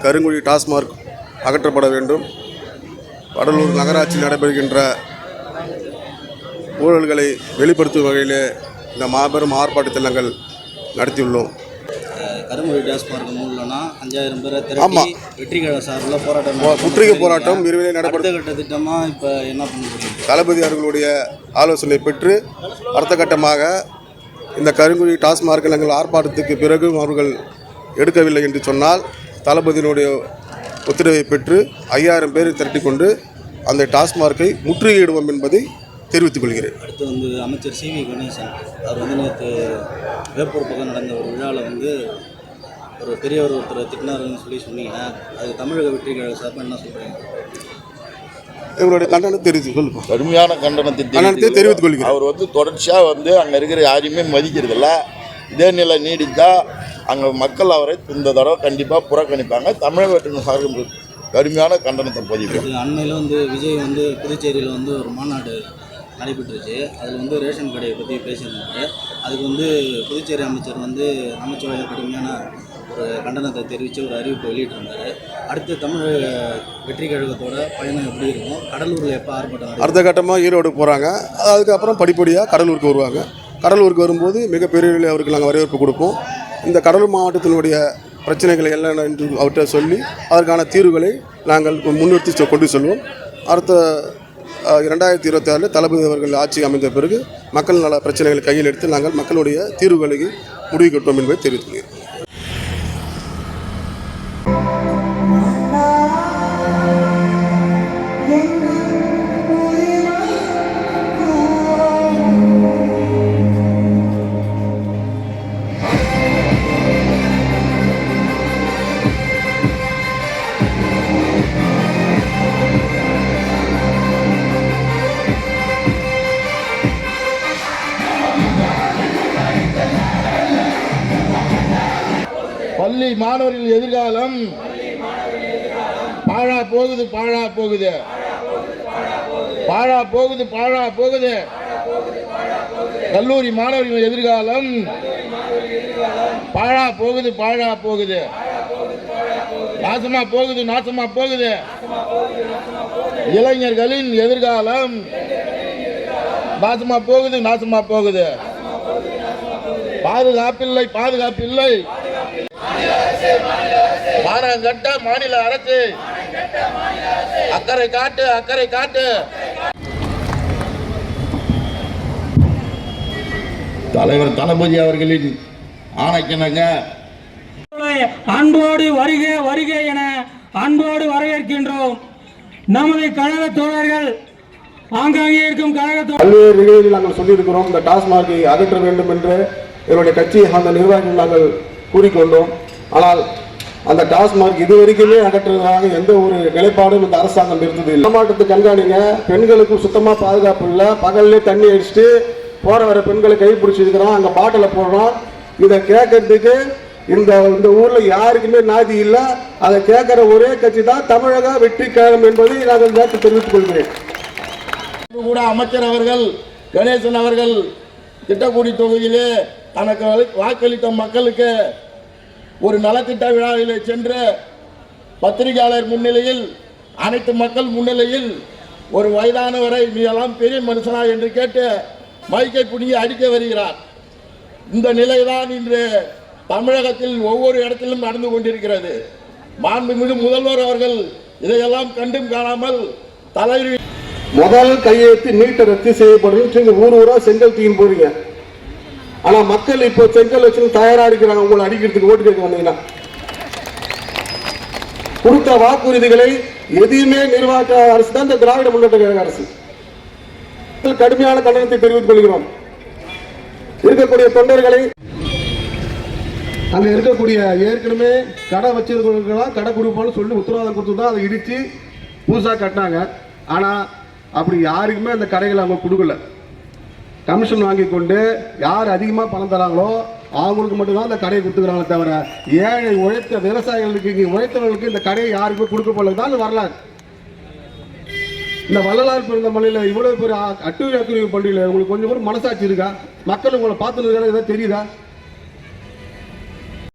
கருங்குழி டாஸ்மார்க் அகற்றப்பட வேண்டும். வடலூர் நகராட்சியில் நடைபெறுகின்ற ஊழல்களை வெளிப்படுத்தும் வகையிலே இந்த மாபெரும் ஆர்ப்பாட்டத்தில் நாங்கள் நடத்தியுள்ளோம். கருங்குழி டாஸ்மார்க் மூலம்னா 5000 பேரை திரட்டி வெற்றிக்கழக சார்பில் போராட்டம் முற்றுகை போராட்டம் விரைவில் அடுத்த கட்ட திட்டமாக இப்போ என்ன பண்ண முடியும்? தளபதி அவர்களுடைய ஆலோசனை பெற்று அடுத்த கட்டமாக இந்த கருங்குழி டாஸ்மார்க்கில் நாங்கள் ஆர்ப்பாட்டத்துக்கு பிறகு அவர்கள் எடுக்கவில்லை என்று சொன்னால் தளபதியினுடைய உத்தரவை பெற்று 5000 பேரை திரட்டி கொண்டு அந்த டாஸ்மார்க்கை முற்றுகையிடுவோம் என்பதை தெரிவித்துக் கொள்கிறேன். அடுத்து அமைச்சர் CV கணேசன் அவர் நேற்று வேப்பூர் பக்கம் நடந்த ஒரு விழாவில் ஒரு பெரியவர் ஒருத்தர் திட்டினாருன்னு சொன்னீங்க. அது தமிழக வெற்றி கழக சார்பாக என்ன சொல்கிறீங்க? இவருடைய கண்டனத்தை தெரிவித்து சொல்லுவோம். கடுமையான கண்டனத்தை தெரிவித்துக் கொள்கிறேன். அவர் தொடர்ச்சியாக அங்கே இருக்கிற யாரையுமே மதிக்கிறதில்ல. இதே நிலை நீடித்தால் அங்கே மக்கள் அவரை இந்த தடவை கண்டிப்பாக புறக்கணிப்பாங்க. தமிழக வெற்றி சார்பு கடுமையான கண்டனத்தை பதிவு. அண்மையில் விஜய் புதுச்சேரியில் ஒரு மாநாடு நடைபெற்றுச்சு. அதில் ரேஷன் கடையை பற்றி பேசியிருந்தாங்க. அதுக்கு புதுச்சேரி அமைச்சர் நமச்சிவாய கடுமையான ஒரு கண்டனத்தை தெரிவித்து ஒரு அறிவிப்பு வெளியிட்டிருந்தார். அடுத்து தமிழக வெற்றி கழகத்தோட பயணம் எப்படி இருக்கும்? கடலூரில் எப்போ ஆர்ப்பாட்டம்? அடுத்த கட்டமாக ஈரோடு போகிறாங்க. அதுக்கப்புறம் படிப்படியாக கடலூருக்கு வருவாங்க. கடலூருக்கு வரும்போது மிகப்பெரிய அவருக்கு நாங்கள் வரவேற்பு கொடுப்போம். இந்த கடலூர் மாவட்டத்தினுடைய பிரச்சனைகளை எல்லாம் என்று அவர்கிட்ட சொல்லி அதற்கான தீர்வுகளை நாங்கள் முன்னிறுத்தி கொண்டு செல்வோம். அடுத்த 2026 தளபதி அவர்கள் ஆட்சி அமைந்த பிறகு மக்கள் நல பிரச்சனைகளை கையில் எடுத்து நாங்கள் மக்களுடைய தீர்வுகளுக்கு முடிவு கட்டுவோம் என்பதை தெரிவித்துள்ளேன். பள்ளி மாணவர்கள் எதிர்காலம் பாழா போகுது பாழா போகுது பாழா போகுது பாழா போகுது. கல்லூரி மாணவர்கள் எதிர்காலம் பாழா போகுது பாழா போகுது. நாசமா போகுது நாசமா போகுது. இளைஞர்களின் எதிர்காலம் நாசமா போகுது நாசமா போகுது. பாதுகாப்பில்லை பாதுகாப்பில்லை. மானங்கட்ட மாநில அரசு அக்கறை காட்டு அக்கறை காட்டு. தலைவர் தளபதி அவர்களின் ஆணைக்கிணங்க அன்போடு வருக வருக என அன்போடு வரவேற்கின்றோம். நமது கழக தோழர்கள் ஆங்காங்கே இருக்கும் கழக பல்வேறு நிகழ்ச்சியில் நாங்கள் சொல்லியிருக்கிறோம். இந்த டாஸ்மார்க்கை அகற்ற வேண்டும் என்று என்னுடைய கட்சியை அந்த நிர்வாகிகள் நாங்கள் கூறிக்கொண்டோம். ஆனால் அந்த டாஸ்மார்க் இதுவரைக்குமே அகற்றுவதாக எந்த ஒரு நிலைப்பாடும் இந்த அரசாங்கம் இருந்தது இல்லை. மாவட்டத்தை கண்காணிங்க. பெண்களுக்கும் சுத்தமாக பாதுகாப்பு இல்லை. பகல்லே தண்ணி அடிச்சுட்டு போகிற வர பெண்களை கை பிடிச்சிருக்கிறோம். அங்கே பாட்டில் போடுறோம். இதை கேட்கறதுக்கு இந்த ஊரில் யாருக்குமே நாதி இல்லை. அதை கேட்குற ஒரே கட்சி தான் தமிழக வெற்றி கழகம் என்பதை நாங்கள் நேற்று தெரிவித்துக் கொள்கிறேன். கூட அமைச்சர் அவர்கள் கணேசன் அவர்கள் திட்டக்குடி தொகுதியிலே தனக்கு வாக்களித்த மக்களுக்கு ஒரு நலத்திட்ட விழாவிலே சென்று பத்திரிகையாளர் முன்னிலையில் அனைத்து மக்கள் முன்னிலையில் ஒரு வயதானவரை நீ எல்லாம் பெரிய மனுஷனா என்று கேட்டு மைக்கை பிடிங்கி அடிக்க வருகிறார். இந்த நிலைதான் இன்று தமிழகத்தில் ஒவ்வொரு இடத்திலும் நடந்து கொண்டிருக்கிறது. மாண்புமிகு முதல்வர் அவர்கள் இதையெல்லாம் கண்டும் காணாமல் தலைவர் முதல் கையெழுத்து நீட்டை ரத்து செய்யப்படும் ஊர் ஊரா செங்கல் தூக்கி போறீங்க. ஆனா மக்கள் இப்போ செங்கல் வச்சு தயாரா இருக்கிறாங்க. உங்களை அடிக்கிறதுக்கு ஓட்டு கேட்க வந்தீங்கன்னா கொடுத்த வாக்குறுதிகளை எதையுமே நிர்வாக அரசு தான் இந்த திராவிட முன்னேற்ற கழக அரசு. கடுமையான கண்டனத்தை தெரிவித்துக் கொள்கிறோம். இருக்கக்கூடிய தொண்டர்களை அங்க இருக்கக்கூடிய ஏற்கனவே கடை வச்சிருக்கிறவங்களாம் கடை கொடுப்போம்னு சொல்லி உத்தரவாதம் கொடுத்து தான் அதை இடிச்சு புதுசாக கட்டினாங்க. ஆனா அப்படி யாருக்குமே அந்த கடைகளை அவங்க கொடுக்கல. கமிஷன் வாங்கி கொண்டு யார் அதிகமாக பணம் தராங்களோ அவங்களுக்கு மட்டும்தான் அந்த கடையை கொடுத்துக்கிறாங்களே தவிர ஏழை உழைத்த விவசாயிகளுக்கு இங்கே உழைத்தவர்களுக்கு இந்த கடையை யாருக்குமே கொடுக்க போலதான் வரலாறு. இந்த வள்ளலார் பிறந்த மலையில் இவ்வளவு பேர் அட்டுரிவு பள்ளியில் உங்களுக்கு கொஞ்சம் கூட மனசாட்சி இருக்கா? மக்கள் உங்களை பார்த்துன்னு ஏதாவது தெரியுதா?